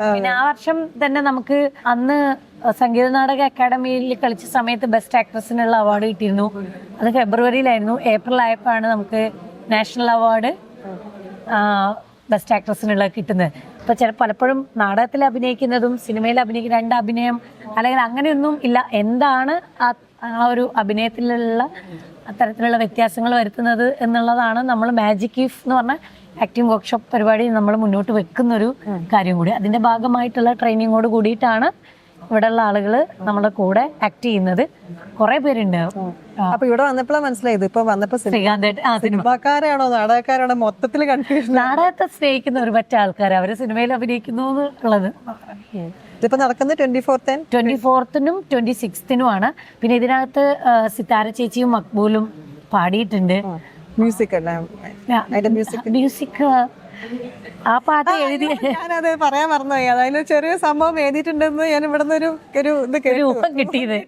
പിന്നെ ആ വർഷം തന്നെ നമുക്ക് അന്ന് സംഗീത നാടക അക്കാദമിയിൽ കളിച്ച സമയത്ത് ബെസ്റ്റ് ആക്ട്രസിനുള്ള അവാർഡ് കിട്ടിയിരുന്നു. അത് ഫെബ്രുവരിയിലായിരുന്നു. ഏപ്രിൽ ആയപ്പോഴാണ് നമുക്ക് നാഷണൽ അവാർഡ് ബെസ്റ്റ് ആക്ട്രസിനുള്ള കിട്ടുന്നത്. ഇപ്പൊ പലപ്പോഴും നാടകത്തിൽ അഭിനയിക്കുന്നതും സിനിമയിൽ അഭിനയിക്കുന്ന രണ്ട് അഭിനയം അല്ലെങ്കിൽ അങ്ങനെയൊന്നും ഇല്ല. എന്താണ് ആ ഒരു അഭിനയത്തിലുള്ള അത്തരത്തിലുള്ള വ്യത്യാസങ്ങൾ വരുത്തുന്നത് എന്നുള്ളതാണ് നമ്മൾ മാജിക് ഈഫ് എന്ന് പറഞ്ഞ ആക്ടിംഗ് വർക്ക്ഷോപ്പ് പരിപാടി നമ്മൾ മുന്നോട്ട് വെക്കുന്നൊരു കാര്യം കൂടി. അതിന്റെ ഭാഗമായിട്ടുള്ള ട്രെയിനിങ്ങോട് കൂടിയിട്ടാണ് ഇവിടെയുള്ള ആളുകൾ നമ്മുടെ കൂടെ ആക്ട് ചെയ്യുന്നത്. കുറെ പേരുണ്ട്. അപ്പൊ ഇവിടെ വന്നപ്പോഴാണ് മനസ്സിലായത് ഇപ്പൊ വന്നപ്പോ ശ്രീകാന്ത് സിനിമാക്കാരാണോ നാടകക്കാരാണോ മൊത്തത്തിൽ കൺഫ്യൂഷൻ. നാടകത്തെ സ്നേഹിക്കുന്ന ഒരു പറ്റ ആൾക്കാർ അവര് സിനിമയിൽ അഭിനയിക്കുന്നു എന്നുള്ളത്. ഇതിപ്പോ നടക്കുന്നത് 24th-നും 26th-നുമാണ്. പിന്നെ ഇതിനകത്ത് സിത്താര ചേച്ചിയും മക്ബൂലും പാടിയിട്ടുണ്ട്. മ്യൂസിക് അല്ല മ്യൂസിക് ആ പാട്ട് എഴുതി ഞാനത് പറയാൻ മറന്നുപോയി. അതായത് ചെറിയ സംഭവം എഴുതിയിട്ടുണ്ടെന്ന് ഞാൻ ഇവിടുന്ന് ഒരു ഇത് രൂപം കിട്ടിയത്.